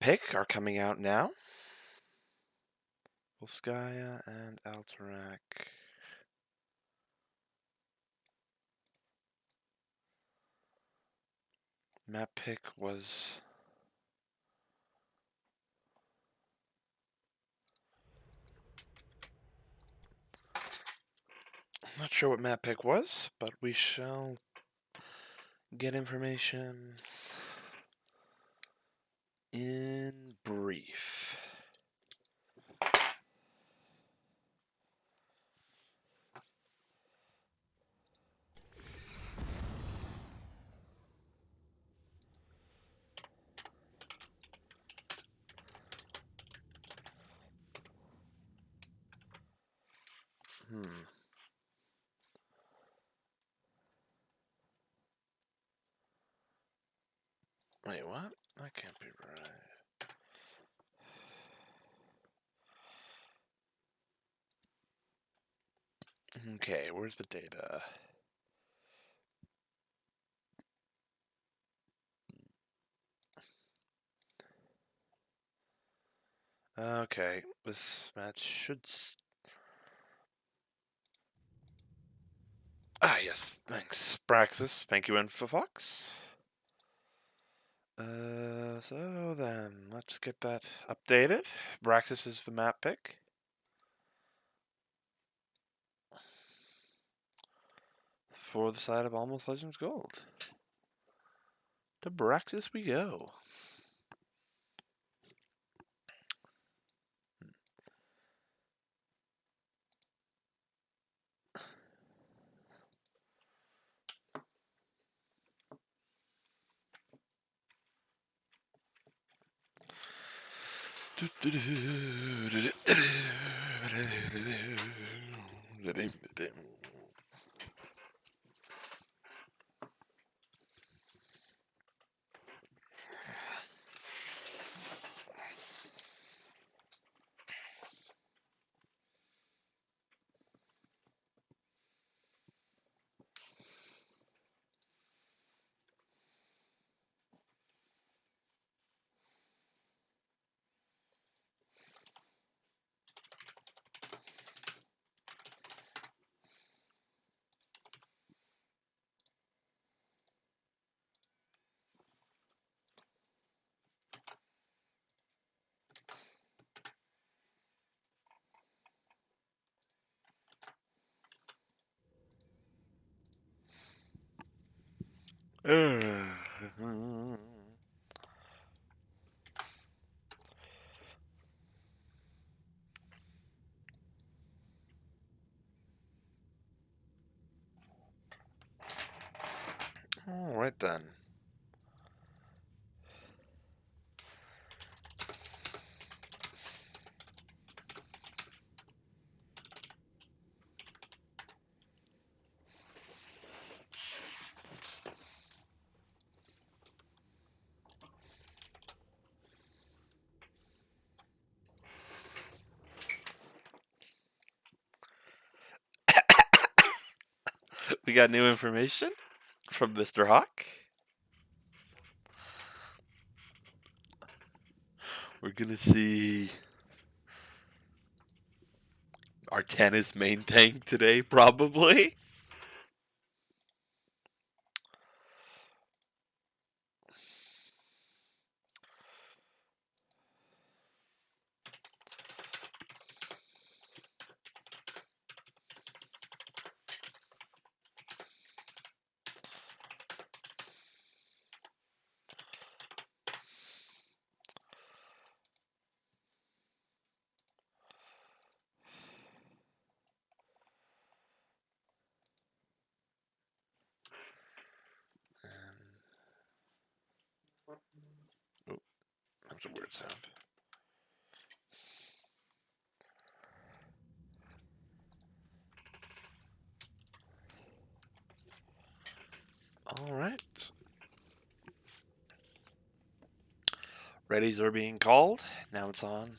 pick are coming out now. Volskaya and Alterac. Map pick was... I'm not sure what map pick was, but we shall get information in brief. Wait, what? That can't be right. Okay, where's the data? Okay, this match should... Ah, yes, thanks, Praxis. Thank you, Infofox. So then, let's get that updated. Braxis is the map pick. For the side of Almost Legends Gold. To Braxis we go. All right then. We got new information from Mr. Hawk. We're gonna see our tennis main tank today, probably. Oh, that's a weird sound. All right. Readies are being called. Now it's on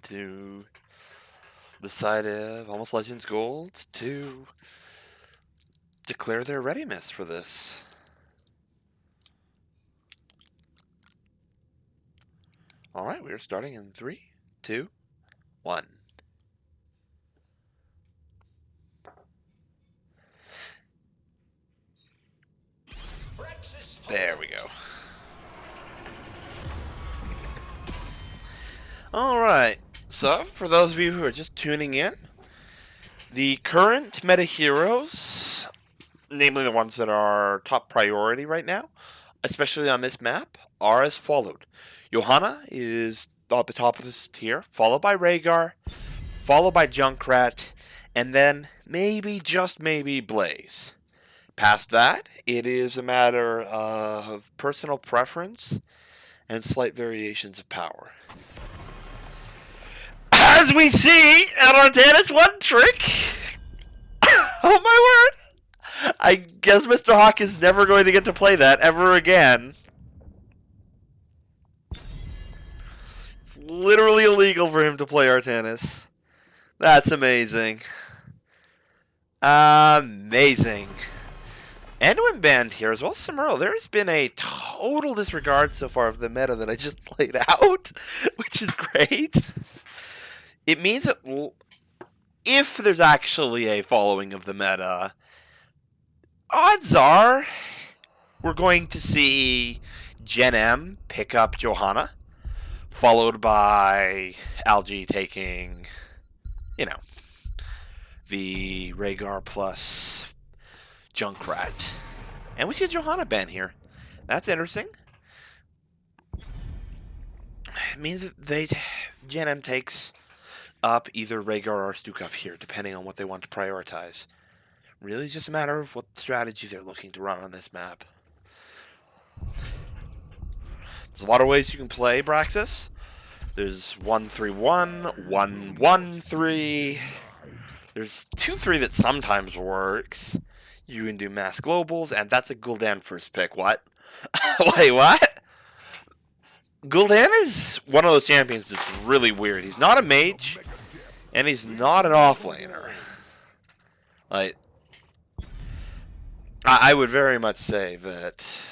to the side of Almost Legends Gold to declare their readiness for this. Alright, we are starting in 3, 2, 1. There we go. Alright, so for those of you who are just tuning in, the current meta heroes, namely the ones that are top priority right now, especially on this map, are as followed. Johanna is at the top of this tier, followed by Rhaegar, followed by Junkrat, and then maybe, just maybe, Blaze. Past that, it is a matter of personal preference and slight variations of power. As we see at our Dennis one trick, oh my word! I guess Mr. Hawk is never going to get to play that ever again. It's literally illegal for him to play Artanis. That's amazing. Amazing. Anduin banned here as well as Samuro. There's been a total disregard so far of the meta that I just laid out, which is great. It means that if there's actually a following of the meta, odds are we're going to see Gen.M pick up Johanna, followed by ALG taking, the Rhaegar plus Junkrat. And we see a Johanna ban here. That's interesting. It means that Gen.M takes up either Rhaegar or Stukov here, depending on what they want to prioritize. Really, it's just a matter of what strategy they're looking to run on this map. There's a lot of ways you can play Braxis. There's 1-3-1, 1-1-3. There's 2-3 that sometimes works. You can do mass globals, and that's a Gul'dan first pick. What? Wait, what? Gul'dan is one of those champions that's really weird. He's not a mage, and he's not an offlaner. Like, I would very much say that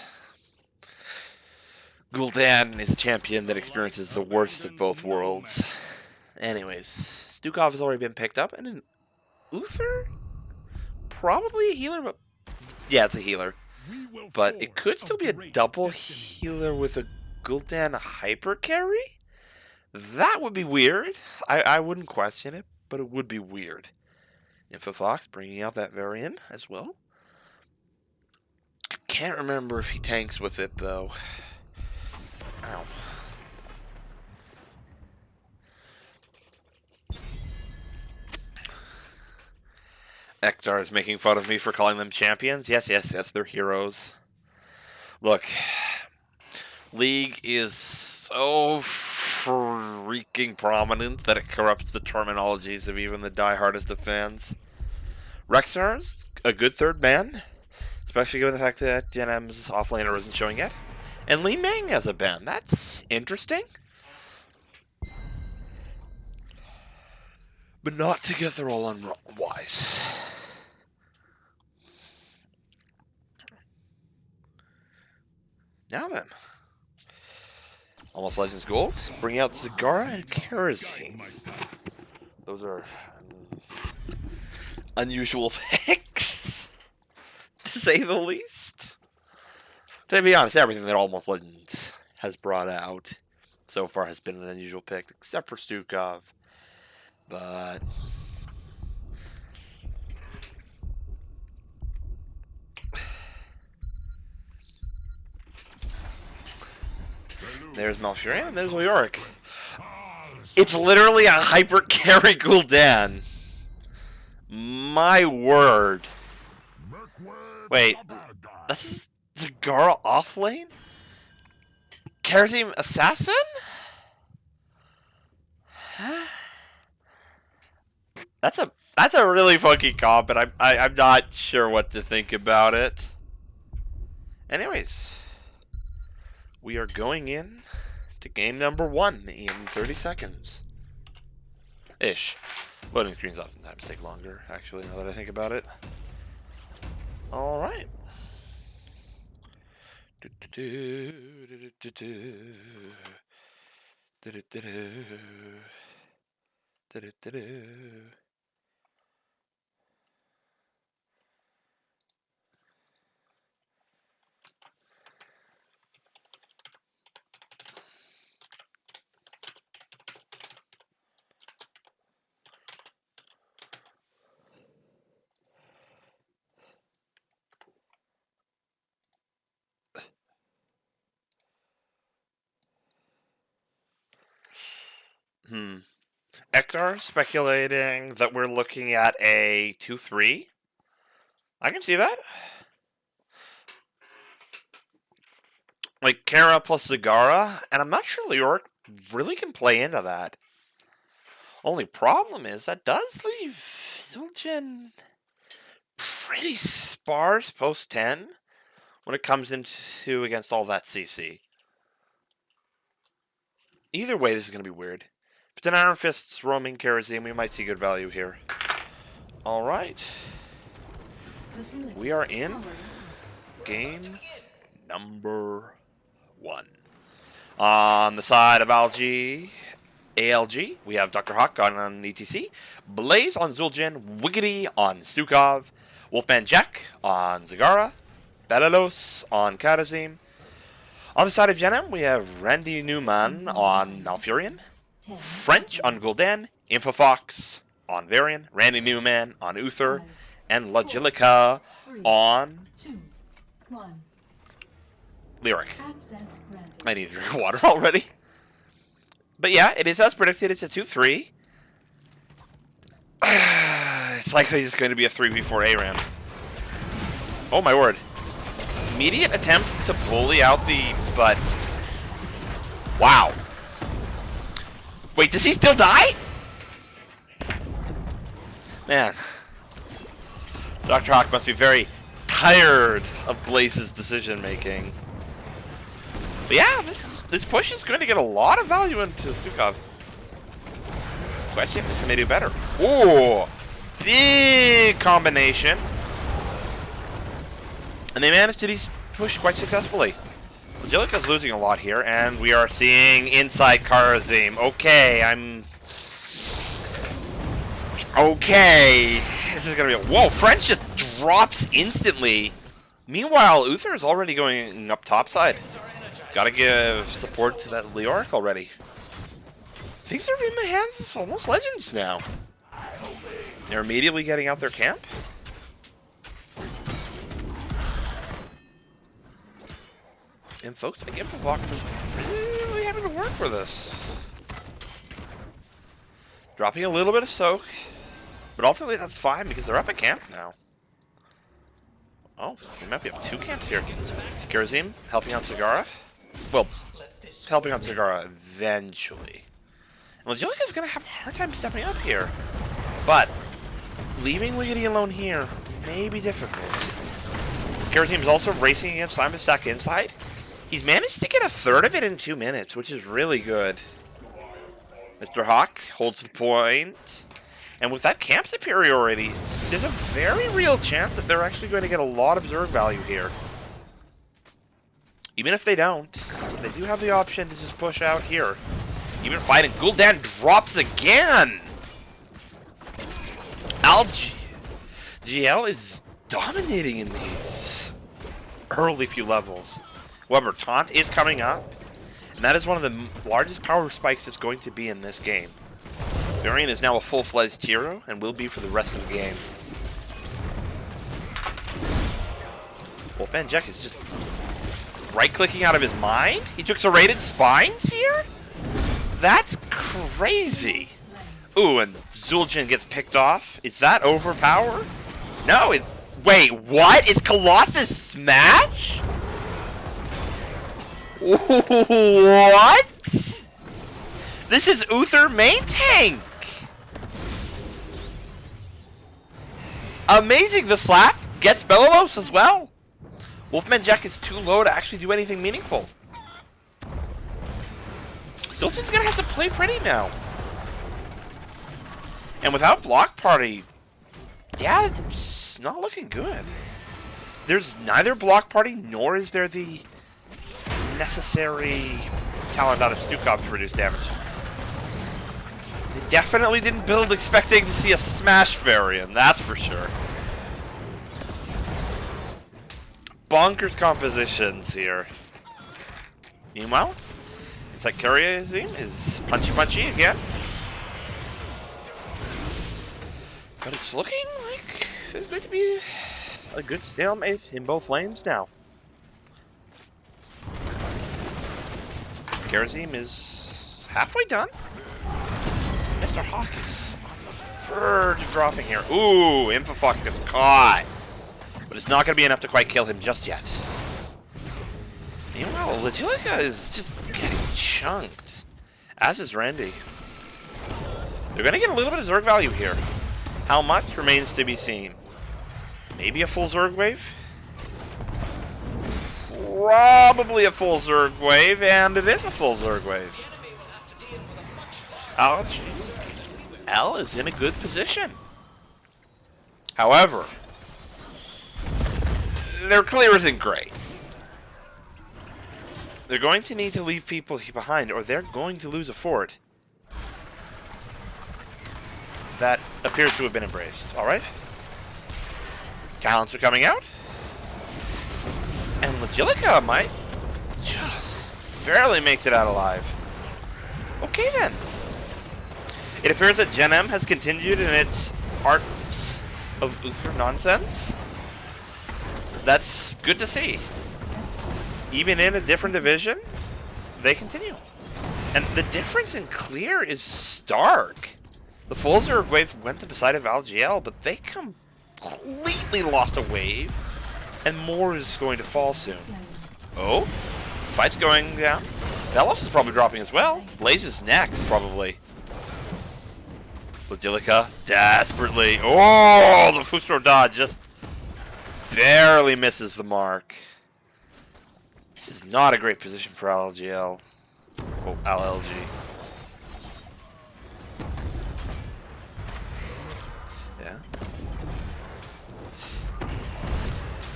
Gul'dan is a champion that experiences the worst of both worlds. Anyways, Stukov has already been picked up, and an Uther? Probably a healer, but yeah, it's a healer. But it could still be a double healer with a Gul'dan hyper carry? That would be weird. I wouldn't question it, but it would be weird. Infofox bringing out that variant as well. I can't remember if he tanks with it, though. Ow. Ektar is making fun of me for calling them champions. Yes, they're heroes. Look, League is so freaking prominent that it corrupts the terminologies of even the diehardest of fans. Rexar's a good third ban, especially given the fact that Gen.M's offlaner isn't showing yet. And Li Meng has a ban. That's interesting. But not together all unwise. Now then. Almost Legends Gold. Bring out Zagara and Kerosene. Those are unusual picks, to say the least. To be honest, everything that Almost Legends has brought out so far has been an unusual pick, except for Stukov. But there's Malfurion and there's Leoric. It's literally a hyper carry Gul'dan. My word. Wait, that's Zagara offlane? Kerosene Assassin? Huh? That's a really funky comp, but I'm not sure what to think about it. Anyways, we are going in to game number 1 in 30 seconds. Ish. Loading screens oftentimes take longer, actually, now that I think about it. Alright. Do-do-do-do. Do-do-do-do. Ektar speculating that we're looking at a 2-3. I can see that. Like Kara plus Zagara, and I'm not sure Leoric really can play into that. Only problem is that does leave Zul'jin pretty sparse post 10 when it comes into against all that CC. Either way, this is going to be weird. If it's an Iron Fist's roaming Karazim, we might see good value here. Alright. We are in game number 1. On the side of ALG, we have Dr. Hawk on ETC, Blaze on Zul'jin, Wiggity on Stukov, Wolfman Jack on Zagara, Belalos on Karazim. On the side of Gen.M, we have Randy Newman on Malfurion, French on Gul'dan, Impofox on Varian, Randy Newman on Uther, and Logilica on Lyric. I need to drink water already. But yeah, it is as predicted. It's a 2-3. It's likely it's going to be a 3v4 ARAM. Oh my word. Immediate attempts to bully out the... but... wow. Wait, does he still die? Man. Dr. Hawk must be very tired of Blaze's decision making. But yeah, this push is going to get a lot of value into Stukov. Question is, can they do better? Ooh! Big combination. And they managed to push quite successfully. Angelica's losing a lot here, and we are seeing inside Karazim. Okay, okay. This is going to be whoa, French just drops instantly. Meanwhile, Uther is already going up topside. Gotta give support to that Leoric already. Things are in the hands of almost Legends now. They're immediately getting out their camp. And folks like Impofox are really having to work for this. Dropping a little bit of soak. But ultimately that's fine because they're up at camp now. Oh, we might be up 2 camps here. Karazim helping out Zagara. Well, helping out Zagara eventually. And Angelica's going to have a hard time stepping up here. But leaving Wiggity alone here may be difficult. Karazim is also racing against Simon Stack inside. He's managed to get a third of it in 2 minutes, which is really good. Mr. Hawk holds the point. And with that camp superiority, there's a very real chance that they're actually going to get a lot of Zerg value here. Even if they don't, they do have the option to just push out here. Even fighting. Gul'dan drops again! GL is dominating in these early few levels. However, Taunt is coming up, and that is one of the largest power spikes that's going to be in this game. Varian is now a full-fledged hero, and will be for the rest of the game. Wolfman Jack is just right-clicking out of his mind? He took serrated spines here? That's crazy! Ooh, and Zul'jin gets picked off. Is that overpowered? No, wait, what? Is Colossus Smash? What? This is Uther main tank! Amazing, the slap gets Belalos as well. Wolfman Jack is too low to actually do anything meaningful. Zul'jin's gonna have to play pretty now. And without Block Party, yeah, it's not looking good. There's neither Block Party, nor is there the necessary talent out of Stukov to reduce damage. They definitely didn't build expecting to see a Smash variant, that's for sure. Bonkers compositions here. Meanwhile, Insect Courier is punchy again. But it's looking like there's going to be a good stalemate in both lanes now. Karazim is halfway done. Mr. Hawk is on the verge of dropping here. Ooh, Infofox gets caught. But it's not going to be enough to quite kill him just yet. Meanwhile, Legilica is just getting chunked. As is Randy. They're going to get a little bit of Zerg value here. How much remains to be seen. Maybe a full Zerg wave? Probably a full Zerg wave, and it is a full Zerg wave. Ouch. L is in a good position. However, their clear isn't great. They're going to need to leave people behind, or they're going to lose a fort that appears to have been embraced. Alright. Talents are coming out. And Legilica might just barely makes it out alive. Okay then. It appears that Gen.M has continued in its arcs of Uther nonsense. That's good to see. Even in a different division, they continue. And the difference in clear is stark. The full Zerg wave went to the side of LGL, but they completely lost a wave, and more is going to fall soon. Oh, fight's going down. Velos is probably dropping as well. Blaze is next, probably. Legilica desperately. Oh, the Fusro dodge just barely misses the mark. This is not a great position for LGL. Oh, LLG. Yeah.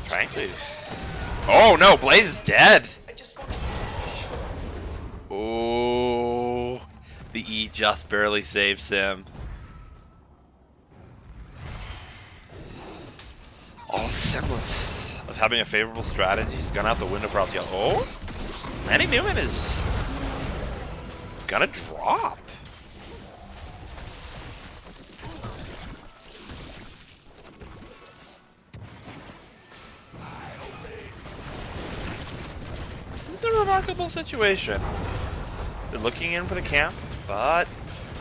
Frankly. Oh no, Blaze is dead. Oh, the E just barely saves him. All semblance of having a favorable strategy has gone out the window for LGL. Oh, Manny Newman is gonna drop. This is a remarkable situation. They're looking in for the camp, but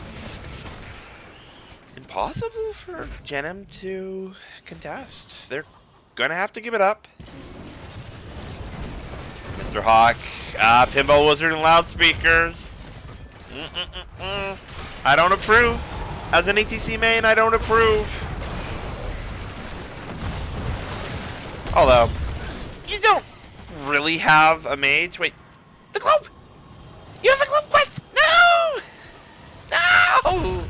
it's impossible for Gen.M to contest. They're gonna have to give it up. Mr. Hawk, Pinball Wizard and loudspeakers. I don't approve. As an ETC main, I don't approve. Although, you don't really have a mage. Wait, the globe! You have the globe quest! No! No!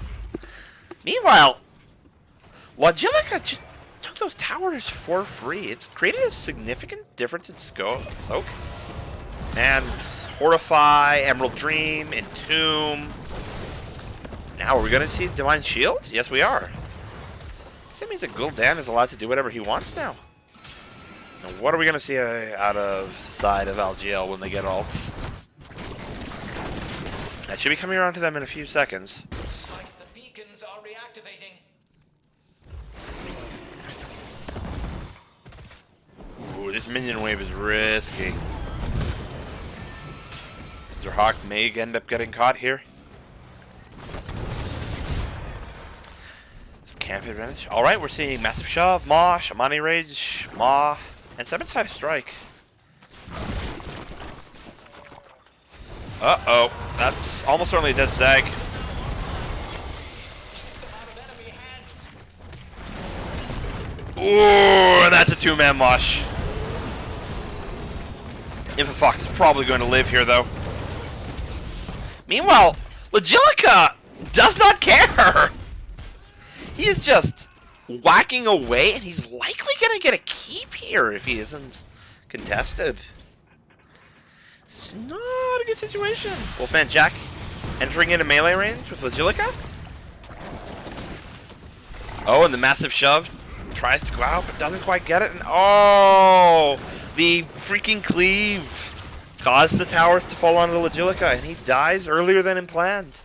Meanwhile, Legilica just took those towers for free. It's created a significant difference in scope. And Horrify, Emerald Dream, Entomb. Now, are we going to see Divine Shield? Yes, we are. That means that Gul'dan is allowed to do whatever he wants now. Now, what are we going to see out of the side of LGL when they get ults? That should be coming around to them in a few seconds. Looks like the beacons are reactivating. Ooh, this minion wave is risky. Mr. Hawk may end up getting caught here. This camp advantage. Alright, we're seeing Massive Shove, Maw, Shamani Rage, Maw, and 7-side Strike. Uh-oh. That's almost certainly a dead Zag. Ooh, that's a two-man mosh. Infofox is probably going to live here, though. Meanwhile, Legilica does not care. He is just whacking away, and he's likely going to get a keep here if he isn't contested. It's not a good situation. Wolfman Jack entering into melee range with Legilica. Oh, and the massive shove tries to go out, but doesn't quite get it. And oh, the freaking cleave caused the towers to fall onto Legilica, and he dies earlier than planned.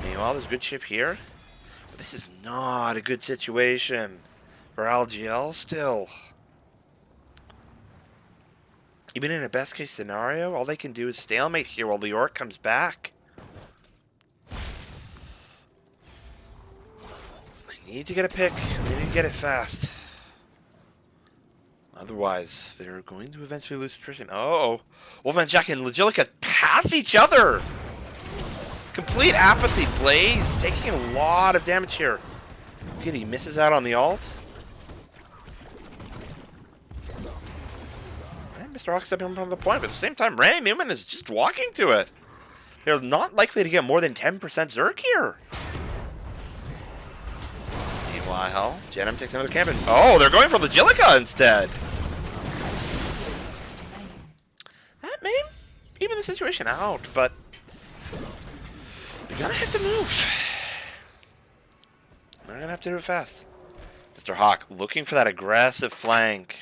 Meanwhile, there's a good chip here. But this is not a good situation for LGL still. Even in a best case scenario, all they can do is stalemate here while the Orc comes back. They need to get a pick, and they need to get it fast. Otherwise, they're going to eventually lose attrition. Oh, Wolfman Jack and Legilica pass each other. Complete apathy. Blaze taking a lot of damage here. Okay, he misses out on the ult. And Mr. Hawk stepping up on the point, but at the same time, Randy Newman is just walking to it. They're not likely to get more than 10% Zerg here. Meanwhile, Gen.M takes another camp, and oh, they're going for Legilica instead. That may even the situation out, but they're gonna have to move. They're gonna have to do it fast. Mr. Hawk looking for that aggressive flank.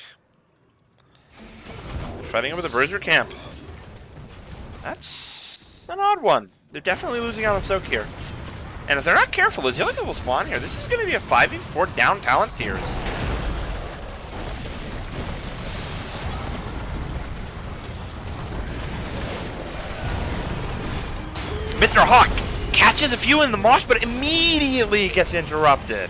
Fighting over the Bruiser camp. That's an odd one. They're definitely losing out on soak here. And if they're not careful, Legilica will spawn here. This is going to be a 5v4 down talent tiers. Mr. Hawk catches a few in the mosh, but immediately gets interrupted.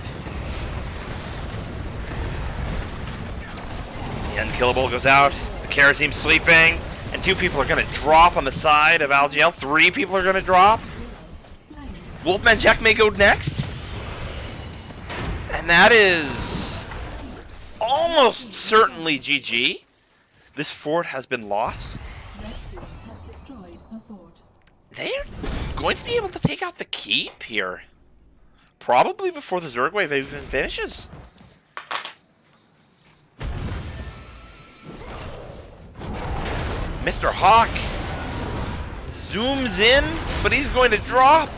The unkillable goes out. The Kerosene sleeping. And 2 people are going to drop on the side of LGL. 3 people are going to drop. Wolfman Jack may go next. And that is almost certainly GG. This fort has been lost. They're going to be able to take out the keep here. Probably before the Zerg wave even finishes. Mr. Hawk zooms in, but he's going to drop.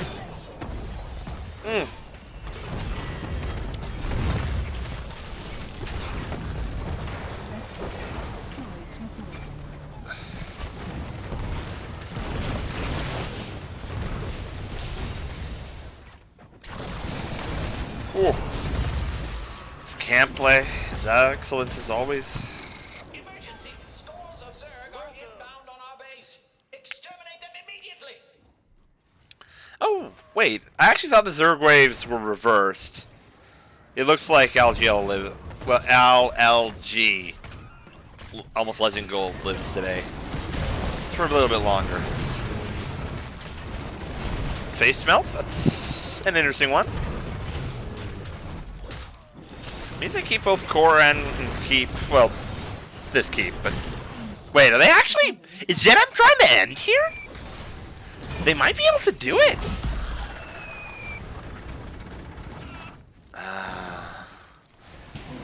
Ooh. This camp play is excellent as always. Emergency! Stores of Zerg are inbound on our base. Exterminate them immediately! Oh, wait. I actually thought the Zerg waves were reversed. It looks like LGL live. Well, LLG. Almost Legend Gold lives today. It's for a little bit longer. Face melt? That's an interesting one. Means they keep both core and keep, well, this keep, but wait, are they actually, is Gen.M trying to end here? They might be able to do it.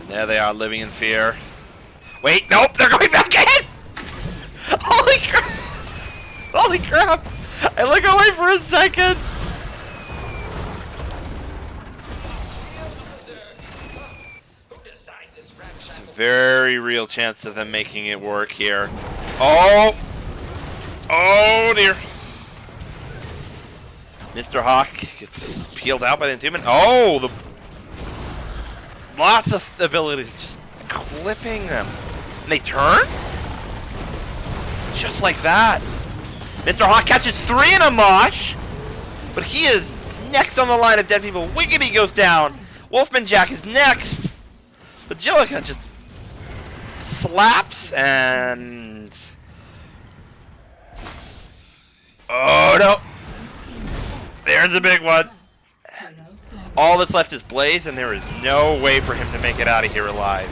There they are, living in fear. Wait, nope, they're going back in! Holy crap! Holy crap! I look away for a second! It's a very real chance of them making it work here. Oh! Oh dear! Mr. Hawk gets peeled out by the Entombment. Oh! The lots of ability just clipping them. And they turn? Just like that. Mr. Hawk catches 3 in a mosh, but he is next on the line of dead people. Wiggity goes down. Wolfman Jack is next. But Legilica just slaps and... oh no! There's a big one. All that's left is Blaze, and there is no way for him to make it out of here alive.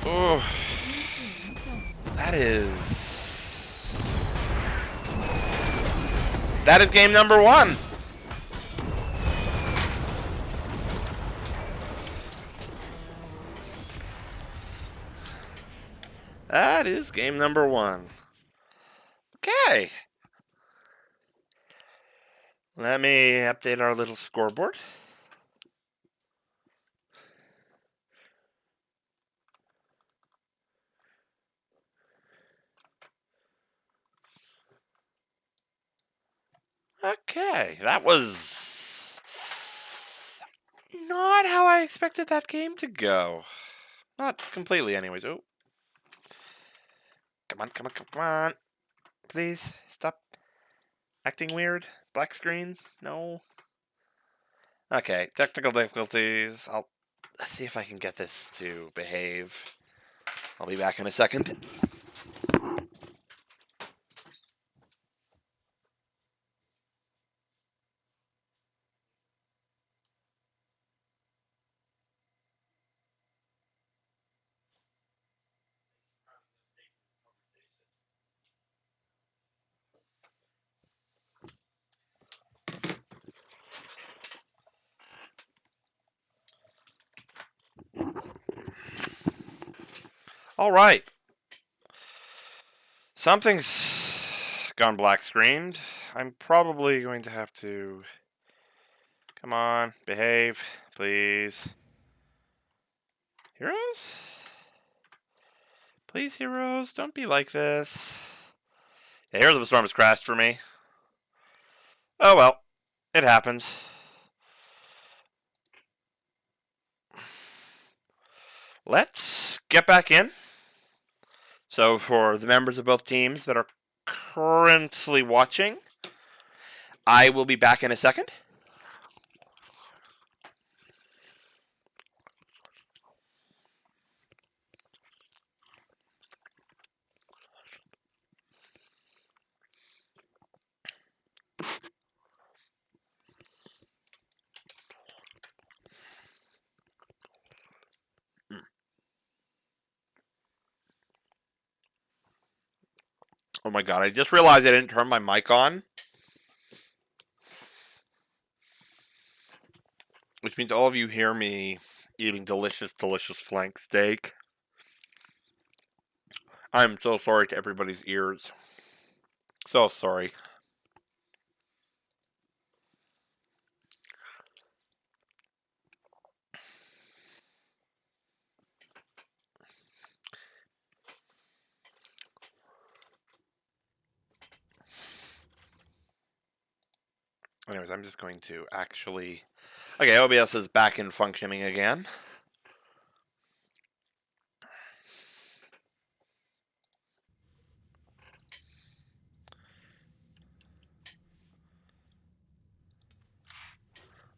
Ooh. That is game number 1. That is game number 1. Okay. Let me update our little scoreboard. Okay, that was not how I expected that game to go. Not completely, anyways. Oh. Come on, come on, come on. Please, stop acting weird. Black screen? No. Okay, technical difficulties. Let's see if I can get this to behave. I'll be back in a second. All right. Something's gone black screened. I'm probably going to have to... Come on, behave, please. Heroes? Please, heroes, don't be like this. Yeah, Heroes of the Storm has crashed for me. Oh well, it happens. Let's get back in. So for the members of both teams that are currently watching, I will be back in a second. Oh my god, I just realized I didn't turn my mic on. Which means all of you hear me eating delicious, delicious flank steak. I'm so sorry to everybody's ears. So sorry. Anyways, I'm just going to actually... Okay, OBS is back in functioning again.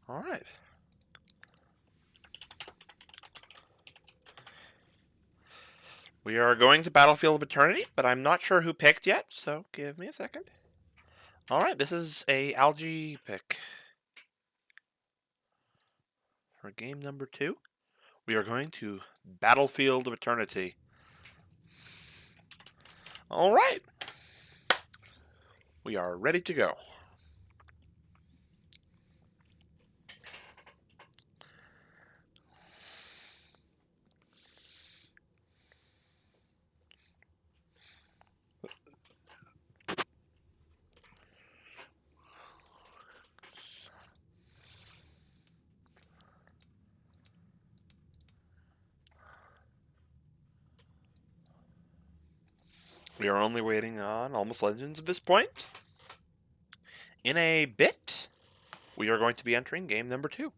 Alright. We are going to Battlefield of Eternity, but I'm not sure who picked yet, so give me a second. Alright, this is a ALG pick. For game number 2, we are going to Battlefield of Eternity. Alright. We are ready to go. We are only waiting on Almost Legends at this point. In a bit, we are going to be entering game number 2.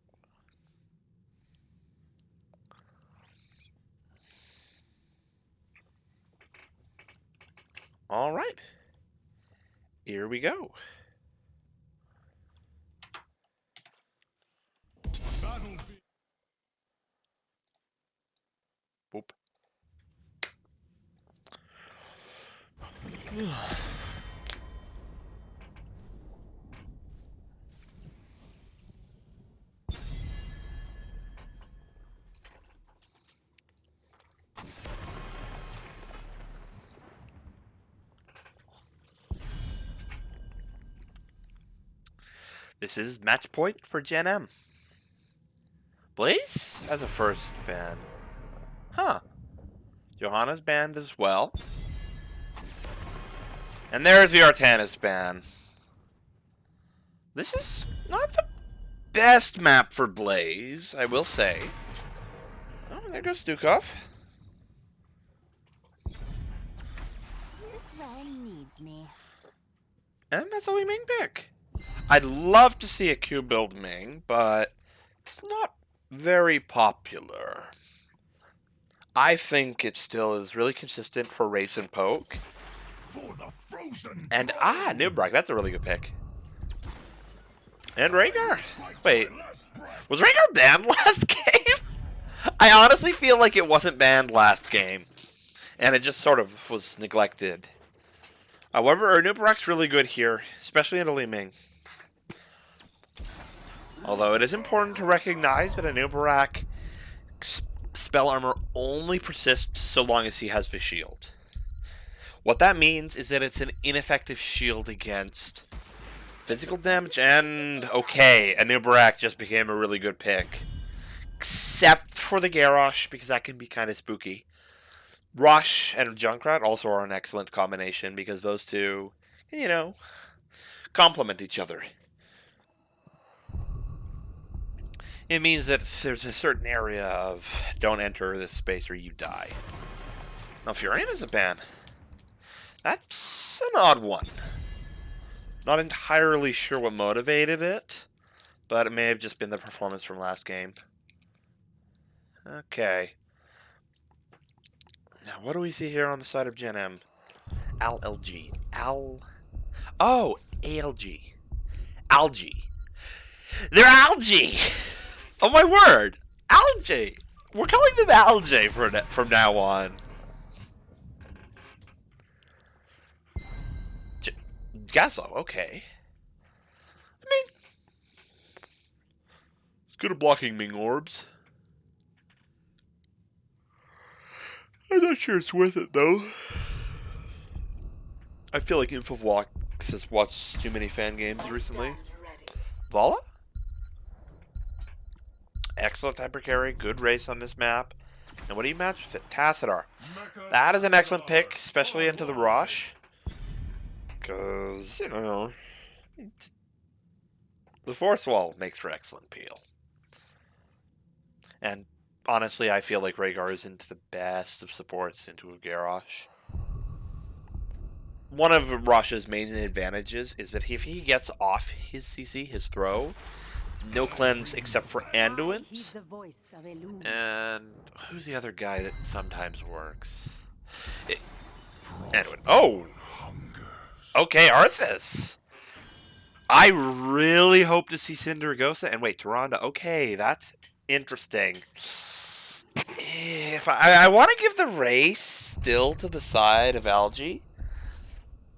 Alright. Here we go. Boop. This is match point for Gen.M. Blaze as a first ban. Huh. Johanna's banned as well. And there's the Artanis ban. This is not the best map for Blaze, I will say. Oh, there goes Stukov. This realm needs me. And that's a Li Ming pick. I'd love to see a Q build Ming, but it's not very popular. I think it still is really consistent for race and poke. And Nubrak, that's a really good pick. And Rhaegar. Wait, was Rhaegar banned last game? I honestly feel like it wasn't banned last game, and it just sort of was neglected. However, Nubrak's really good here, especially in a Li Ming. Although it is important to recognize that a Nubrak spell armor only persists so long as he has the shield. What that means is that it's an ineffective shield against physical damage, and okay, a Nubrak just became a really good pick. Except for the Garrosh, because that can be kind of spooky. Rush and Junkrat also are an excellent combination, because those two, you know, complement each other. It means that there's a certain area of don't enter this space or you die. Now, Furion is a ban. That's an odd one. Not entirely sure what motivated it, but it may have just been the performance from last game. Okay. Now, what do we see here on the side of Gen.M? ALG. Oh, ALG. Algae. They're algae! Oh my word! Algae! We're calling them algae from now on. Gaslo, okay. I mean, it's good at blocking Ming orbs. I'm not sure it's worth it, though. I feel like Infovlox has watched too many fan games recently. Vala? Excellent hyper carry, good race on this map. And what do you match with it? Tassadar. That is an excellent pick, especially into the Rosh. Because, you know, the Force Wall makes for excellent peel. And honestly, I feel like Rhaegar isn't the best of supports into a Garrosh. One of Rosh's main advantages is that if he gets off his CC, his throw, no cleanse except for Anduin's. And who's the other guy that sometimes works? Anduin. Oh! Okay, Arthas! I really hope to see Cindergosa. And wait, Tyrande. Okay, that's interesting. If I want to give the race still to the side of Algae,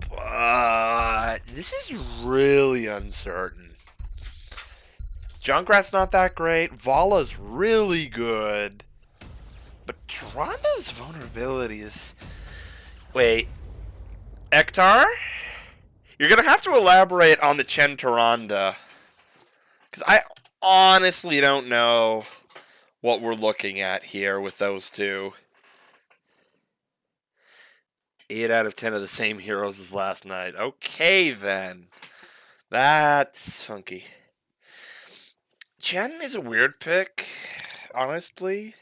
but this is really uncertain. Junkrat's not that great. Vala's really good. But Tyrande's vulnerability is... Wait. Ektar? You're going to have to elaborate on the Chen Tyrande. Because I honestly don't know what we're looking at here with those two. 8 out of 10 of the same heroes as last night. Okay, then. That's funky. Chen is a weird pick, honestly.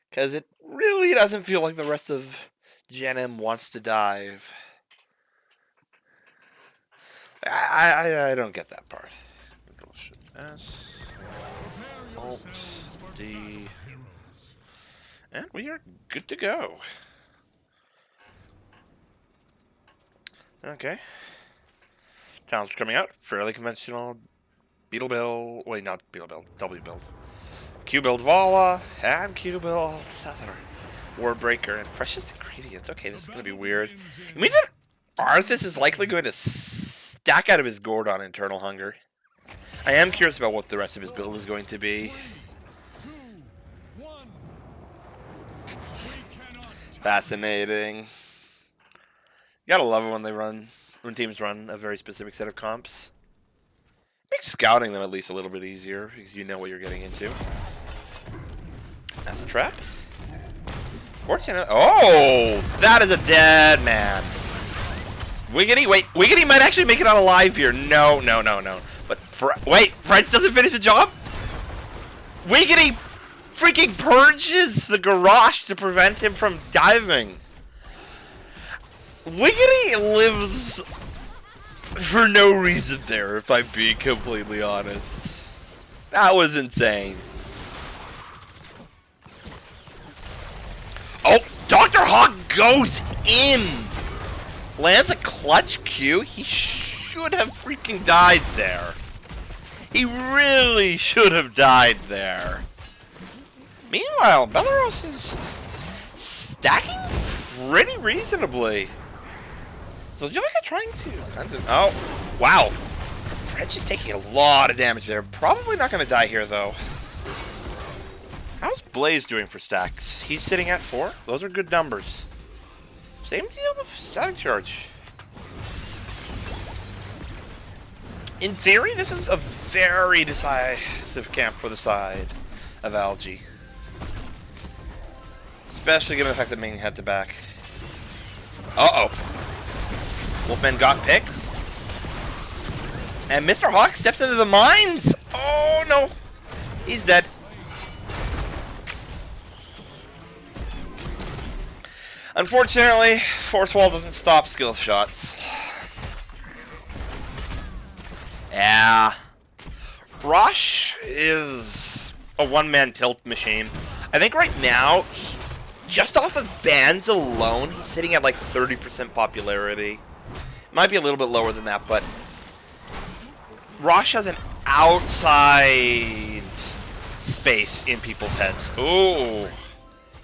Because it really doesn't feel like the rest of Gen.M wants to dive. I don't get that part. S, Alt, D, and we are good to go. Okay. Talents are coming out. Fairly conventional. Beetle build. Wait, not Beetle build. W build. Q build Vala. And Q build Sathar. Warbreaker. And freshest ingredients. Okay, this is going to be weird. It means that Arthas is likely going to stack out of his gourd on Internal Hunger. I am curious about what the rest of his build is going to be. Fascinating. You gotta love it when teams run a very specific set of comps. Makes scouting them at least a little bit easier because you know what you're getting into. That's a trap. Fortunate. Oh, that is a dead man. Wiggity, wait, Wiggity might actually make it out alive here. No. But wait, French doesn't finish the job. Wiggity freaking purges the garage to prevent him from diving. Wiggity lives for no reason there, if I'm being completely honest. That was insane. Oh, Dr. Hawk goes in. Lands a clutch Q. He should have freaking died there. He really should have died there. Meanwhile, Belarus is stacking pretty reasonably. So Angelica trying to... Oh, wow. French is taking a lot of damage there. Probably not going to die here, though. How's Blaze doing for stacks? He's sitting at 4. Those are good numbers. Same deal with static charge. In theory, this is a very decisive camp for the side of ALG. Especially given the fact that Ming had to back. Uh-oh. Wolfman got picked. And Mr. Hawk steps into the mines. Oh, no. He's dead. Unfortunately, Force Wall doesn't stop skill shots. Yeah. Rosh is a one-man tilt machine. I think right now, just off of bans alone, he's sitting at like 30% popularity. Might be a little bit lower than that, but Rosh has an outside space in people's heads. Ooh.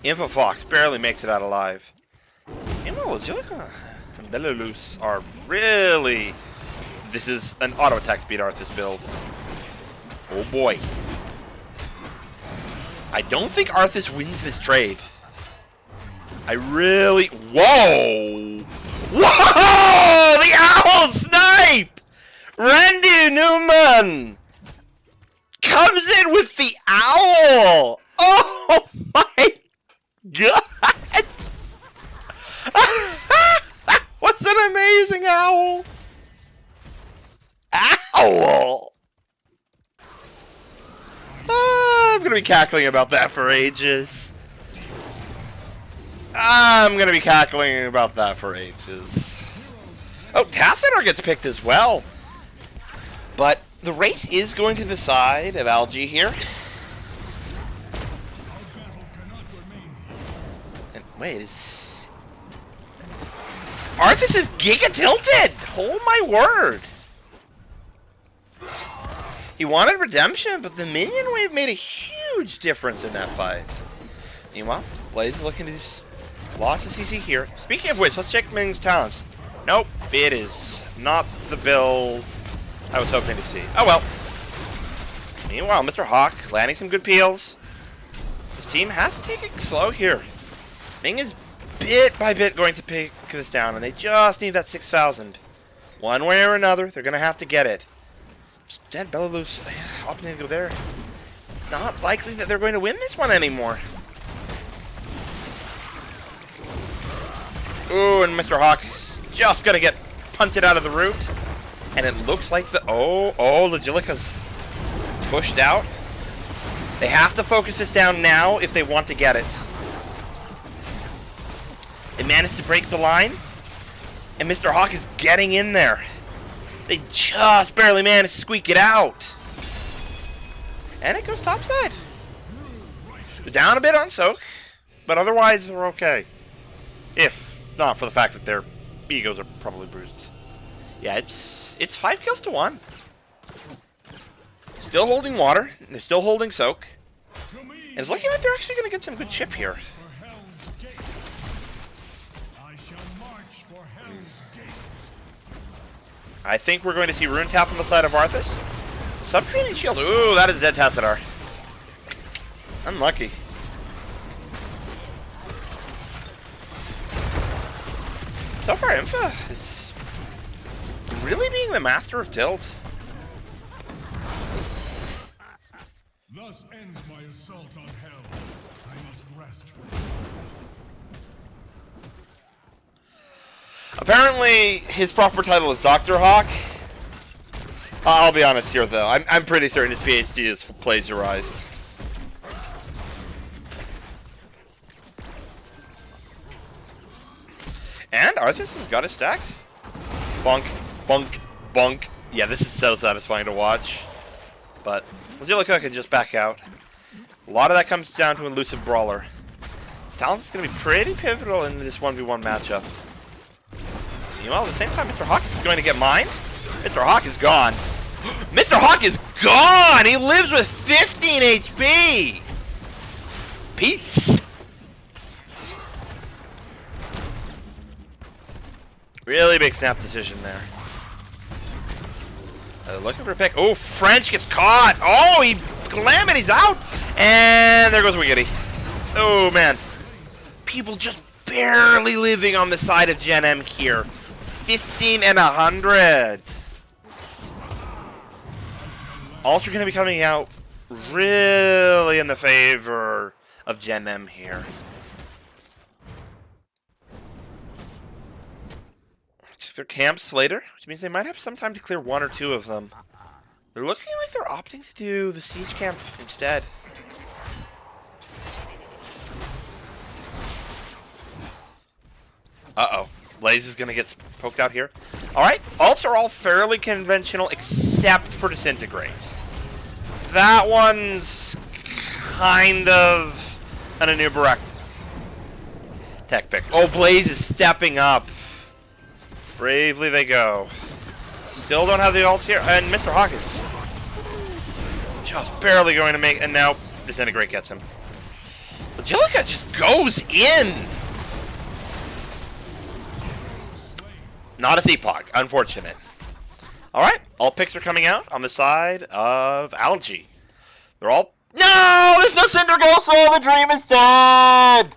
Infofox barely makes it out alive. Angelica and Belarus are really... This is an auto attack speed Arthas build. Oh boy. I don't think Arthas wins this trade. I really... Whoa! Whoa! The owl snipe! Randy Newman comes in with the owl! Oh my god! What's an amazing owl? Owl! I'm gonna be cackling about that for ages. I'm gonna be cackling about that for ages. Oh, Tassadar gets picked as well. But the race is going to the side of ALG here. And wait, is... Arthas is giga tilted! Oh my word! He wanted redemption, but the minion wave made a huge difference in that fight. Meanwhile, Blaze is looking to do lots of CC here. Speaking of which, let's check Ming's talents. Nope, it is not the build I was hoping to see. Oh well. Meanwhile, Mr. Hawk landing some good peels. His team has to take it slow here. Ming is bit by bit going to pick this down, and they just need that 6,000. One way or another, they're going to have to get it. Instead, Belarus opting to go there. It's not likely that they're going to win this one anymore. Ooh, and Mr. Hawk is just going to get punted out of the route. And it looks like the... Oh, Legilica's pushed out. They have to focus this down now if they want to get it. They managed to break the line. And Mr. Hawk is getting in there. They just barely managed to squeak it out. And it goes topside. They're down a bit on Soak, but otherwise they're okay. If not for the fact that their egos are probably bruised. Yeah, it's 5 kills to 1. Still holding water. They're still holding Soak. And it's looking like they're actually going to get some good chip here. I think we're going to see Rune Tap on the side of Arthas. Subterranean Shield. Ooh, that is dead Tassadar. Unlucky. So far, Infa is really being the master of tilt. Thus ends my assault on hell. I Apparently, his proper title is Dr. Hawk. I'll be honest here, though. I'm pretty certain his PhD is plagiarized. And Arthas has got his stacks. Bonk, bonk, bonk. Yeah, this is so satisfying to watch. But Angelica can just back out. A lot of that comes down to Elusive Brawler. His talent is going to be pretty pivotal in this 1v1 matchup. Meanwhile, at the same time, Mr. Hawk is going to get mine. Mr. Hawk is gone. Mr. Hawk is gone! He lives with 15 HP! Peace! Really big snap decision there. Looking for a pick. Oh, French gets caught! Oh, Calamity's out! And there goes Wiggity. Oh, man. People just barely living on the side of Gen.M here. 15 and 100. Ultra going to be coming out really in the favor of Gen.M here. Their camps later, which means they might have some time to clear one or two of them. They're looking like they're opting to do the siege camp instead. Uh-oh. Blaze is going to get poked out here. Alright, ults are all fairly conventional except for Disintegrate. That one's kind of an Anubarak tech pick. Oh, Blaze is stepping up. Bravely they go. Still don't have the ults here. And Mr. Hawk is just barely going to make... And now Disintegrate gets him. Angelica just goes in. Not a CPOG. Unfortunate. Alright. All picks are coming out on the side of ALG. They're all... No! There's no Cinder Ghost! Oh, the dream is dead!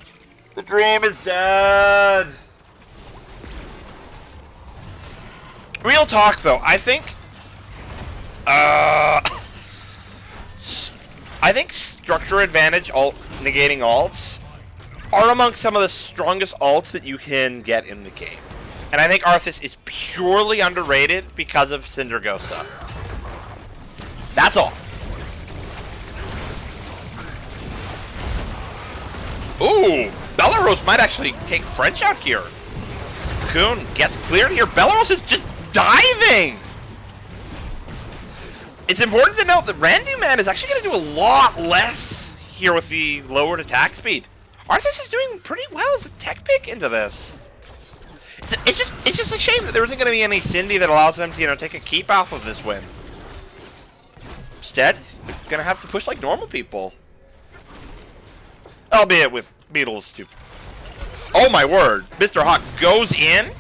The dream is dead! Real talk, though, I think structure advantage, negating ults, are among some of the strongest ults that you can get in the game. And I think Arthas is purely underrated because of Syndragosa. That's all. Ooh, Belarus might actually take French out here. Cocoon gets cleared here. Belarus is just diving! It's important to note that Randu Man is actually going to do a lot less here with the lowered attack speed. Arthas is doing pretty well as a tech pick into this. It's just a shame that there isn't going to be any Cindy that allows them to, take a keep off of this win. Instead, they're going to have to push like normal people. Albeit with Beetles too. Oh my word, Mr. Hawk goes in?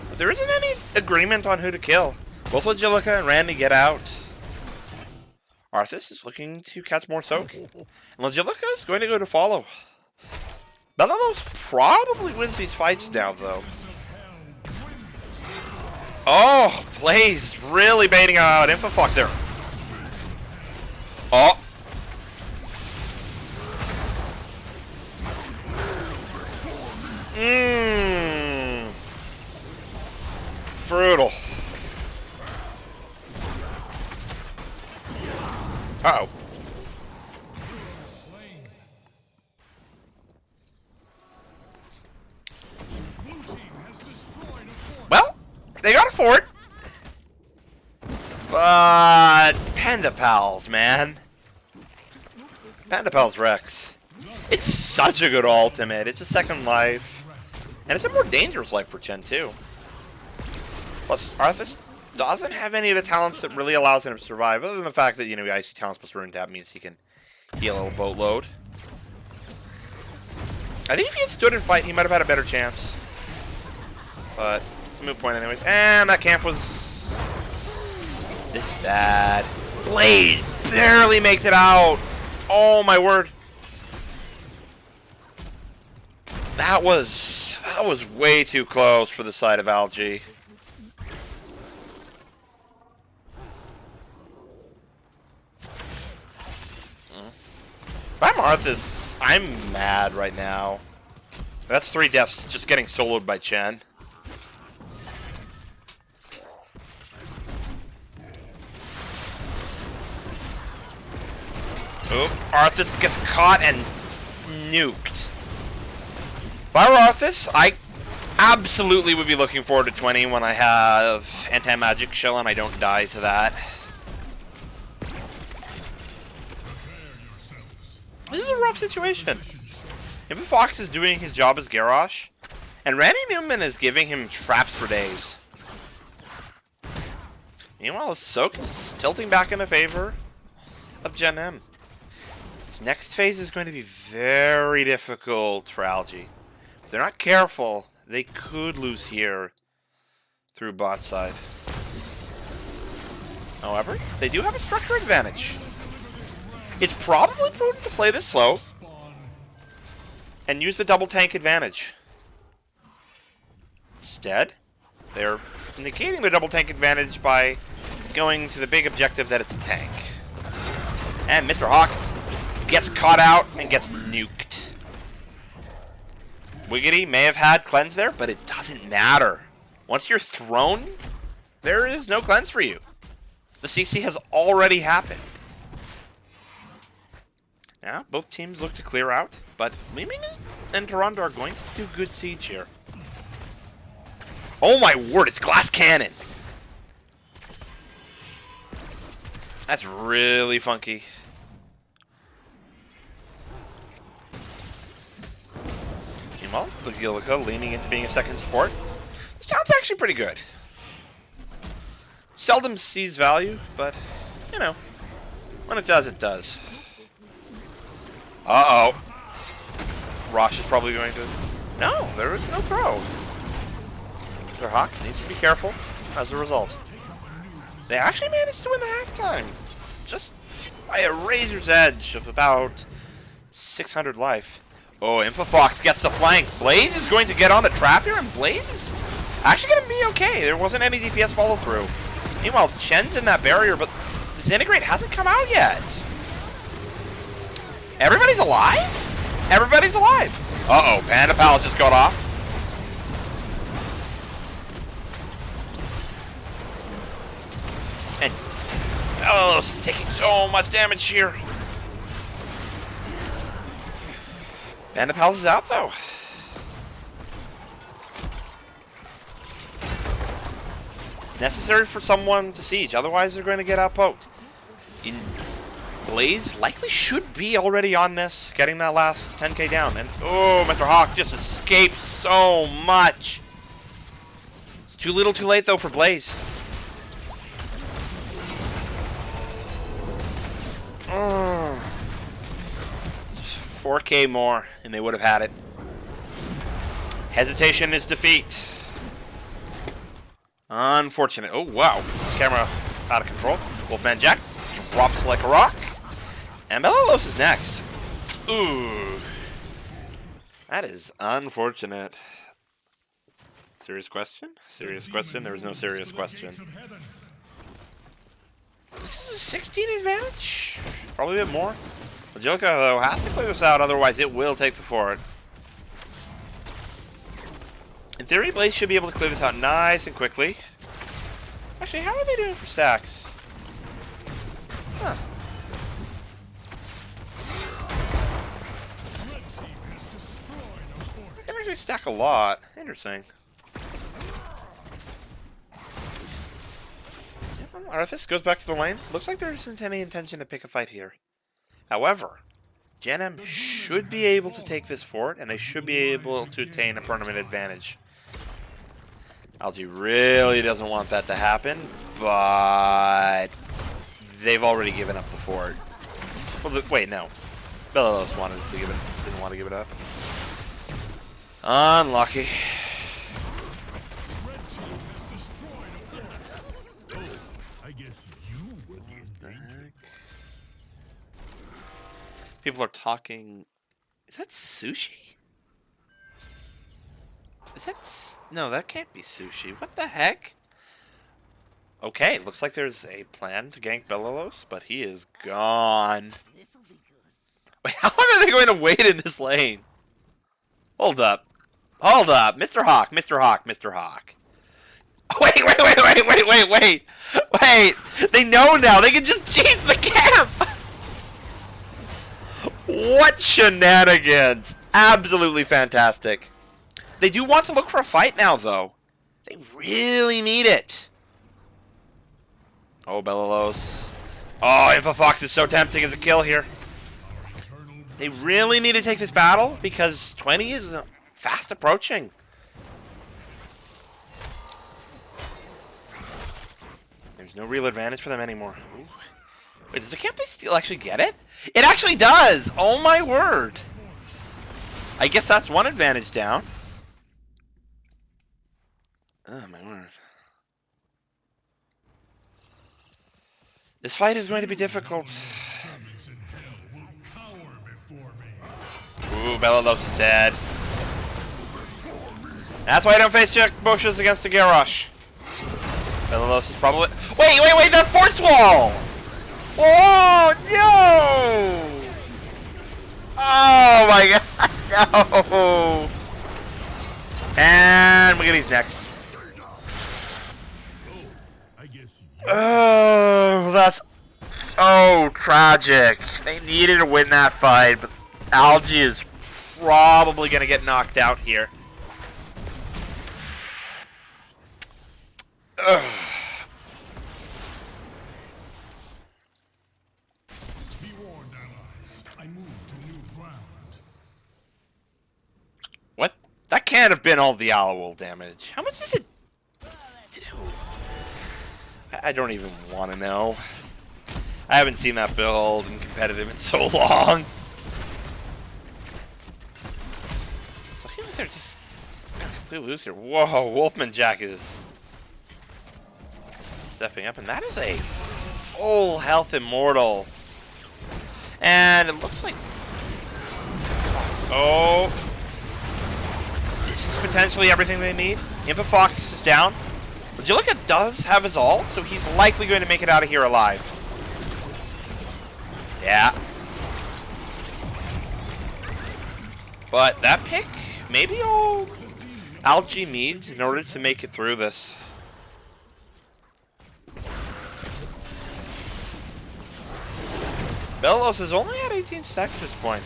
But there isn't any agreement on who to kill. Both Angelica and Randy get out. Arthas is looking to catch more soak. And Angelica is going to go to follow. Belarus probably wins these fights now, though. Oh, Blaze really baiting out Infofox there. Oh. Brutal. Uh-oh. Well, they got a fort. But Panda Pals, man. Panda Pals Rex. It's such a good ultimate. It's a second life. And it's a more dangerous life for Chen, too. Plus, Arthas doesn't have any of the talents that really allows him to survive, other than the fact that, Icy Talents plus Rune Tap means he can heal a little boatload. I think if he had stood and fight, he might have had a better chance. But it's a moot point anyways. And that camp was... It's bad. Blaze barely makes it out. Oh my word. That was way too close for the side of ALG. If I'm Arthas, I'm mad right now. That's 3 deaths just getting soloed by Chen. Oh, Arthas gets caught and nuked. If I were Arthas, I absolutely would be looking forward to 20 when I have anti-magic shell and I don't die to that. This is a rough situation. Fox is doing his job as Garrosh, and Randy Newman is giving him traps for days. Meanwhile, Soak is tilting back in the favor of Gen.M. This next phase is going to be very difficult for Algae. If they're not careful, they could lose here through bot side. However, they do have a structure advantage. It's probably prudent to play this slow and use the double tank advantage. Instead, they're negating the double tank advantage by going to the big objective that it's a tank. And Mr. Hawk gets caught out and gets nuked. Wiggity may have had cleanse there, but it doesn't matter. Once you're thrown, there is no cleanse for you. The CC has already happened. Now, both teams look to clear out, but Leeming and Toronto are going to do good siege here. Oh my word, it's glass cannon! That's really funky. Meanwhile, the Gillica leaning into being a second support. This sounds actually pretty good. Seldom sees value, but, you know, when it does, it does. Uh-oh. Rosh is probably going to... No, there is no throw. Mr. Hawk needs to be careful as a result. They actually managed to win the halftime. Just by a razor's edge of about 600 life. Oh, Infofox gets the flank. Blaze is going to get on the trap here, and Blaze is actually going to be okay. There wasn't any DPS follow-through. Meanwhile, Chen's in that barrier, but Disintegrate hasn't come out yet. Everybody's alive? Everybody's alive. Uh-oh, Panda Pal just got off. And oh, this is taking so much damage here. Panda Pals is out though. It's necessary for someone to siege, otherwise they're going to get outpoked. Blaze likely should be already on this, getting that last 10k down. And oh, Mr. Hawk just escapes so much. It's too little too late though for Blaze. 4k more and they would have had it. Hesitation is defeat. Unfortunate. Oh wow, camera out of control. Wolfman Jack drops like a rock. And Bellolos is next. Ooh. That is unfortunate. Serious question? Serious question? There was no serious question. This is a 16 advantage? Probably a bit more. Majoka, though, has to clear this out, otherwise it will take the fort. In theory, Blaze should be able to clear this out nice and quickly. Actually, how are they doing for stacks? Huh. They can actually stack a lot. Interesting. Arthas goes back to the lane. Looks like there isn't any intention to pick a fight here. However, Gen.M should be able to take this fort, and they should be able to attain a permanent advantage. Algae really doesn't want that to happen, but they've already given up the fort. Well, wait, no. Bellolos wanted to give it, didn't want to give it up. Unlucky. People are talking. Is that sushi? Is that... No, that can't be sushi. What the heck? Okay, looks like there's a plan to gank Bellolos, but he is gone. Wait, how long are they going to wait in this lane? Hold up. Hold up, Mr. Hawk, Mr. Hawk, Mr. Hawk. Wait. They know now. They can just chase the camp. What shenanigans. Absolutely fantastic. They do want to look for a fight now, though. They really need it. Oh, Bellolos. Oh, Infofox is so tempting as a kill here. They really need to take this battle because 20 is fast approaching. There's no real advantage for them anymore. Ooh. Wait, does the camp base still actually get it? It actually does! Oh my word! I guess that's one advantage down. Oh my word. This fight is going to be difficult. Ooh, Bellolos is dead. That's why I don't face check bushes against the Garrosh. Bellolos is probably... Wait, that force wall! Oh, no! Oh my god, no! And Wiggly's next. Oh, that's so tragic. They needed to win that fight, but Algae is probably going to get knocked out here. Ugh. What? That can't have been all the Owl damage. How much does it do? I don't even want to know. I haven't seen that build in competitive in so long. So I feel like they're just completely loose here. Whoa, Wolfman Jack is stepping up, and that is a full health Immortal. And it looks like... Oh. This is potentially everything they need. Infofox is down. Angelica does have his ult, so he's likely going to make it out of here alive. Yeah. But that pick, maybe all Algae needs in order to make it through this. Bellolos is only at 18 stacks at this point.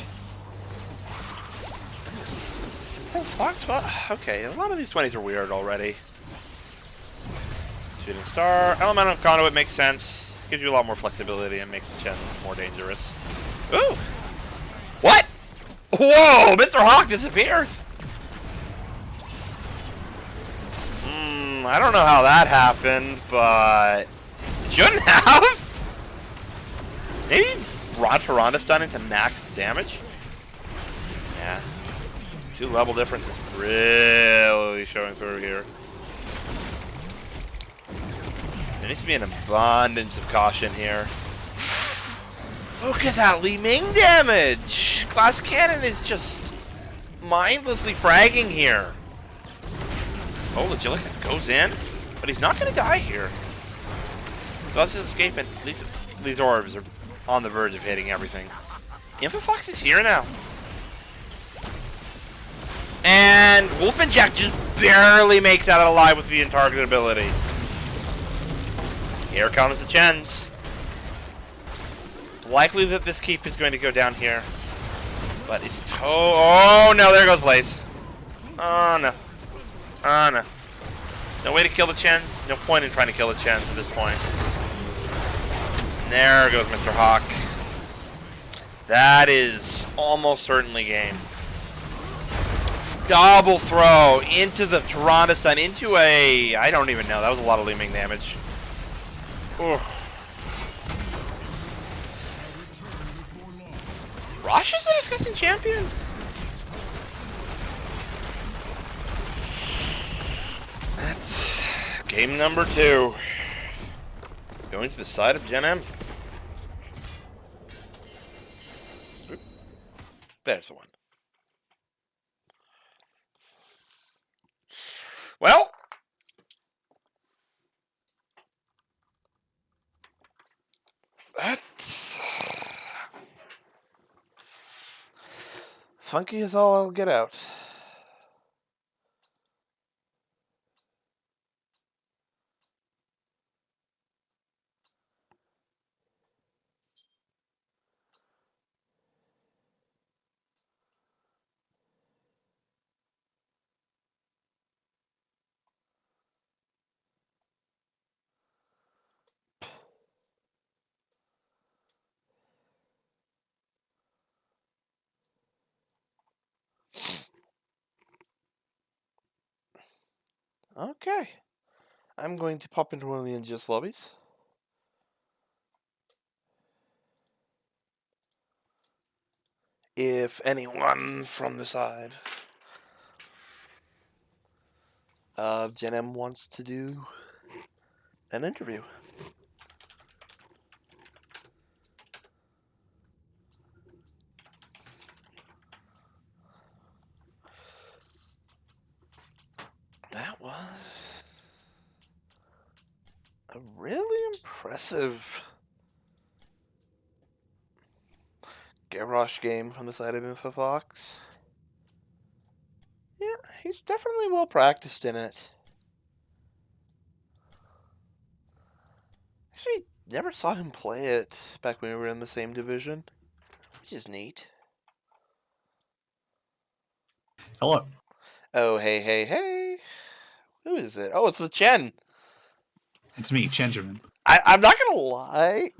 Fox, well, okay, a lot of these 20s are weird already. Shooting Star, Elemental Conduit makes sense. Gives you a lot more flexibility and makes the chest more dangerous. Ooh! What? Whoa! Mr. Hawk disappeared! I don't know how that happened, but... It shouldn't have! Maybe Ronda's done into max damage? Yeah. 2 level difference is really showing through here. There needs to be an abundance of caution here. Look at that Li Ming damage! Glass Cannon is just mindlessly fragging here. Oh, Legilica goes in, but he's not going to die here. So let's just escape, and these orbs are on the verge of hitting everything. Infofox is here now. And Wolfman Jack just barely makes out alive with the target ability. Here comes the Chens. It's likely that this keep is going to go down here. But it's oh no, there goes Blaze. Oh no. Oh no. No way to kill the Chens. No point in trying to kill the Chens at this point. And there goes Mr. Hawk. That is almost certainly game. Double throw into the Tyrannus, into a... I don't even know. That was a lot of Li Ming damage. Ooh. Rosh is a disgusting champion. That's game number 2. Going to the side of Gen.M. There's the one. Well, that's funky as all I'll get out. Okay. I'm going to pop into one of the NGS lobbies. If anyone from the side of Gen.M wants to do an interview. That was a really impressive Garrosh game from the side of InfoFox. Yeah, he's definitely well practiced in it. Actually, never saw him play it back when we were in the same division, which is neat. Hello. Oh, hey. Who is it? Oh, it's the Chen. It's me, Chenjamin. I'm not gonna lie.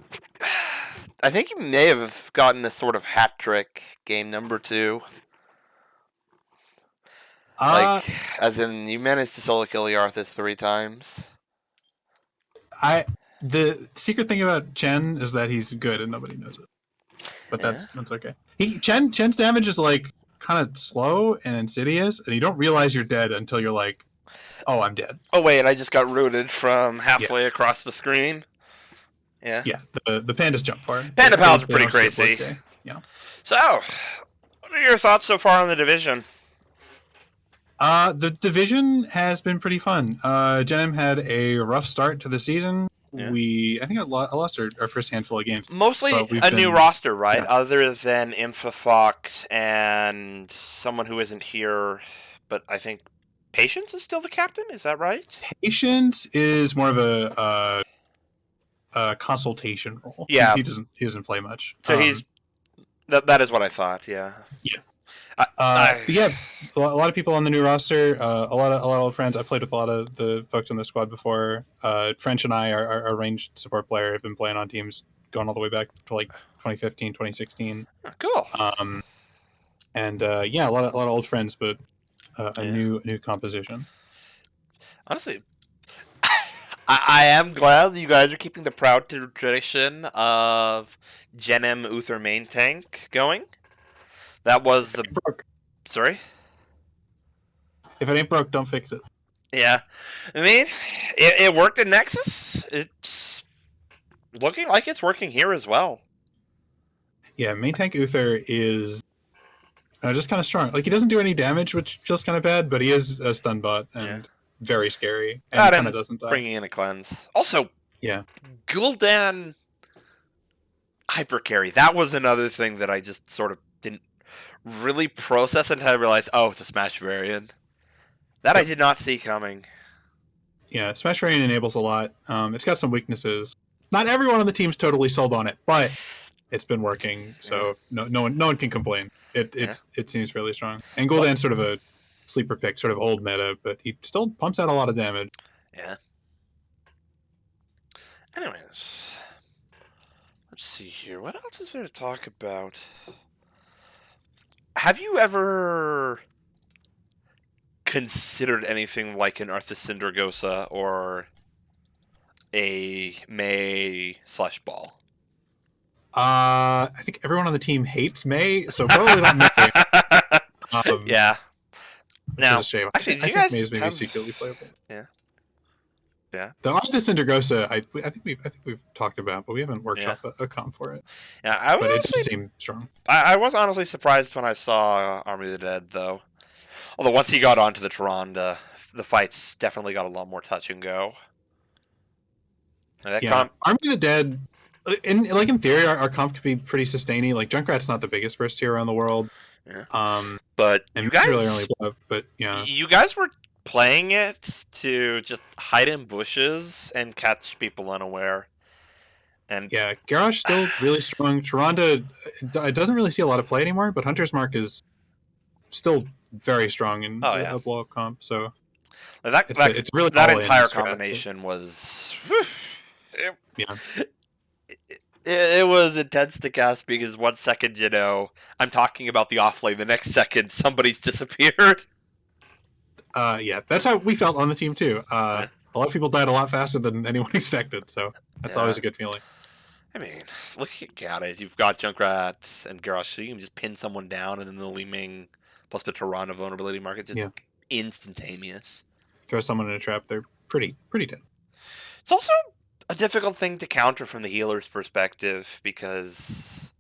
I think you may have gotten a sort of hat trick game number 2. Like, as in, you managed to solo kill Yarthus 3 times. The secret thing about Chen is that he's good and nobody knows it. But that's okay. Chen's damage is like kind of slow and insidious, and you don't realize you're dead until you're like, oh, I'm dead. Oh wait, I just got rooted from halfway across the screen. Yeah. Yeah, the pandas jump far. Panda pals are pretty crazy. Yeah. So, what are your thoughts so far on the division? The division has been pretty fun. Gen.M had a rough start to the season. Yeah. I think I lost our first handful of games. Mostly a new roster, right? Yeah. Other than InfoFox and someone who isn't here, but I think Patience is still the captain. Is that right? Patience is more of a consultation role. Yeah, he doesn't play much. So he's that is what I thought. Yeah. Yeah. But yeah, a lot of people on the new roster. A lot of old friends. I played with a lot of the folks on the squad before. French and I, our ranged support player, have been playing on teams going all the way back to like 2015, 2016. Cool. And yeah, a lot of old friends, but a new composition. Honestly, I am glad you guys are keeping the proud tradition of Gen.M Uther main tank going. That was the... Sorry? If it ain't broke, don't fix it. Yeah. I mean, it worked in Nexus. It's looking like it's working here as well. Yeah, main tank Uther is just kind of strong. Like, he doesn't do any damage, which feels kind of bad, but he is a stun bot and very scary. And kind of doesn't die. Bringing in a cleanse. Also, yeah, Gul'dan hyper carry. That was another thing that I just sort of didn't really process until I realized, oh, it's a Smash variant. That I did not see coming. Yeah, Smash variant enables a lot. It's got some weaknesses. Not everyone on the team's totally sold on it, but it's been working, so no one can complain. It seems really strong. And Gul'dan's sort of a sleeper pick, sort of old meta, but he still pumps out a lot of damage. Yeah. Anyways, let's see here. What else is there to talk about? Have you ever considered anything like an Arthas Syndragosa or a Mei/Ball? I think everyone on the team hates Mei, so probably not Mei. Yeah. Now, shame. Actually, I think Mei is maybe secretly playable. Yeah. Yeah. The Arthas Syndragosa, I think we've talked about, but we haven't workshopped a comp for it. Yeah, but it just seemed strong. I was honestly surprised when I saw Army of the Dead, though. Although once he got onto the Tyrande, the fights definitely got a lot more touch and go. Army of the Dead, in theory, our comp could be pretty sustainy. Like, Junkrat's not the biggest first tier around the world. Yeah. But and you guys really only bluff, but yeah. You guys were playing it to just hide in bushes and catch people unaware. And yeah, Garrosh still really strong. Tyrande, it doesn't really see a lot of play anymore, but Hunter's Mark is still very strong in a blow-up comp. So it's really that entire combination was it was intense to cast because 1 second, I'm talking about the offlane, the next second somebody's disappeared. Yeah, that's how we felt on the team too. Yeah. A lot of people died a lot faster than anyone expected, so that's Yeah. always a good feeling. I mean, look at it. You've got Junkrat and Garrosh, so you can just pin someone down, and then the Leeming plus the Toronto vulnerability market just Yeah. instantaneous. Throw someone in a trap, they're pretty dead. It's also a difficult thing to counter from the healer's perspective because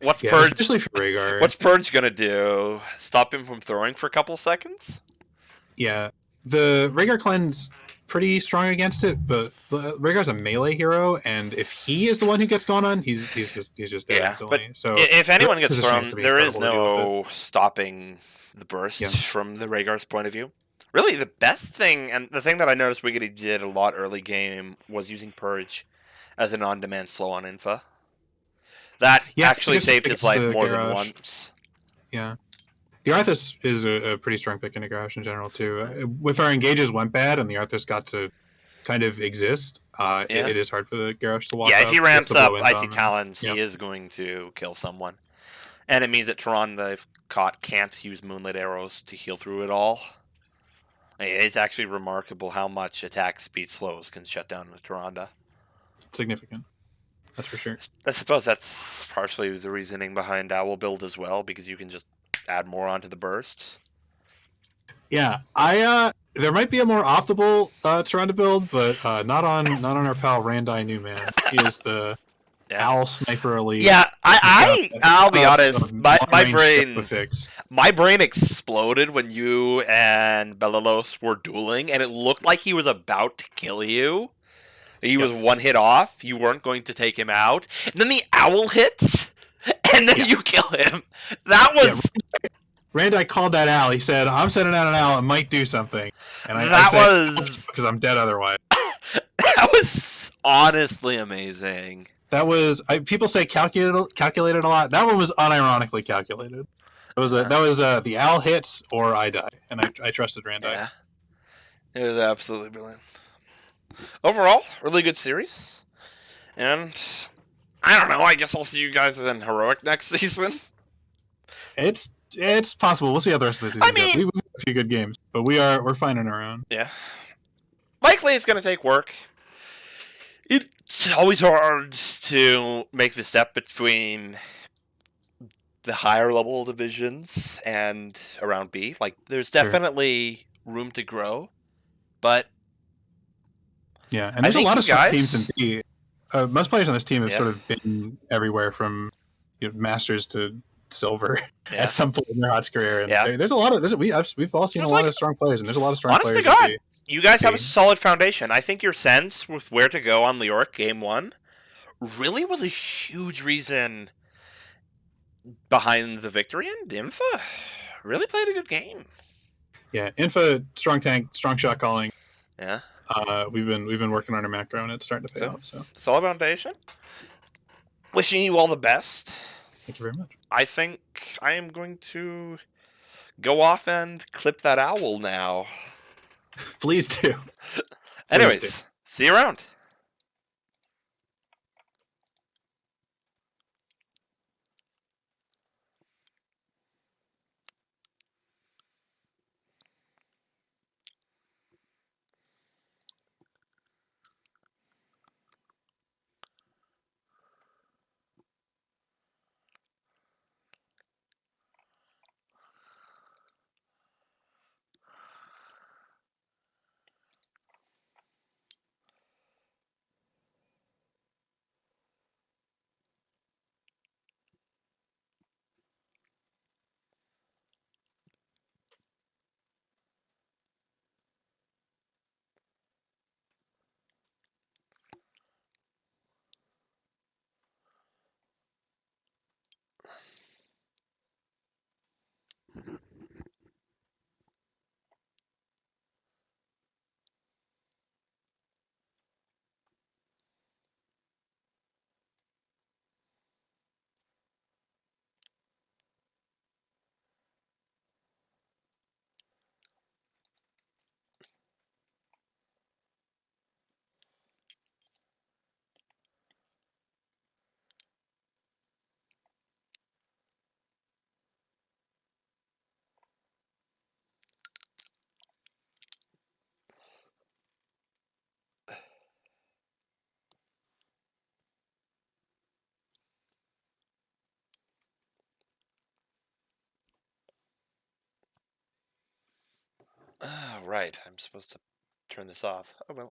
what's Yeah, Purge? especially for Rhaegar. What's Purge gonna do? Stop him from throwing for a couple seconds? Yeah, the Rhaegar cleanse pretty strong against it, but Rhaegar's a melee hero, and if he is the one who gets going on, he's just dead Yeah, but instantly. So if anyone their gets positioning has thrown, to be there is incredible to deal with it. no stopping the burst Yeah. from the Rhaegar's point of view. Really, the best thing, and the thing that I noticed Wiggity did a lot early game, was using Purge as an on-demand slow on Infa. That Yeah, actually saved his life the more than Garrosh. once. Yeah. The Arthas is a pretty strong pick in the Garrosh in general, too. If our engages went bad and the Arthas got to kind of exist, Yeah. it is hard for the Garrosh to walk Yeah, up. if he ramps to blow up into Icy him, Talons, yeah. he is going to kill someone. And it means that Tron, if caught, can't use Moonlit Arrows to heal through it all. It's actually remarkable how much attack speed slows can shut down the Tyrande. Significant. That's for sure. I suppose that's partially the reasoning behind Owl build as well, because you can just add more onto the burst. Yeah, there might be a more optimal Tyrande build, but not on our pal Randai Newman. He is the Owl Sniper Elite. Yeah, I'll be honest. My brain exploded when you and Belalos were dueling, and it looked like he was about to kill you. He was one hit off. You weren't going to take him out. And then the owl hits, and then you kill him. That was... Yeah. Randai called that owl. He said, I'm sending out an owl. It might do something. And I said, because I'm dead otherwise. That was honestly amazing. That was... people say calculated a lot. That one was unironically calculated. That was the owl hits or I die. And I trusted Randai. Yeah. It was absolutely brilliant. Overall, really good series. And I don't know, I guess I'll see you guys in Heroic next season. It's possible. We'll see how the rest of the season goes. We've had a few good games, but we're finding our own. Yeah. Likely it's going to take work. It's always hard to make the step between the higher level divisions and around B. Like, there's definitely room to grow, but yeah, and there's a lot of strong teams in B. Most players on this team have sort of been everywhere from masters to silver at some point in their Hots career. And there's a lot of we've all seen a lot of strong players, and there's a lot of strong players. Honest to God, you guys have a solid foundation. I think your sense with where to go on Leoric Game 1 really was a huge reason behind the victory, and Infa really played a good game. Yeah, Infa, strong tank, strong shot calling. Yeah. We've been working on our macro, and it's starting to pay off. So solid foundation. Wishing you all the best. Thank you very much. I think I am going to go off and clip that owl now. Please do. Anyways, see you around. Oh, right. I'm supposed to turn this off. Oh, well.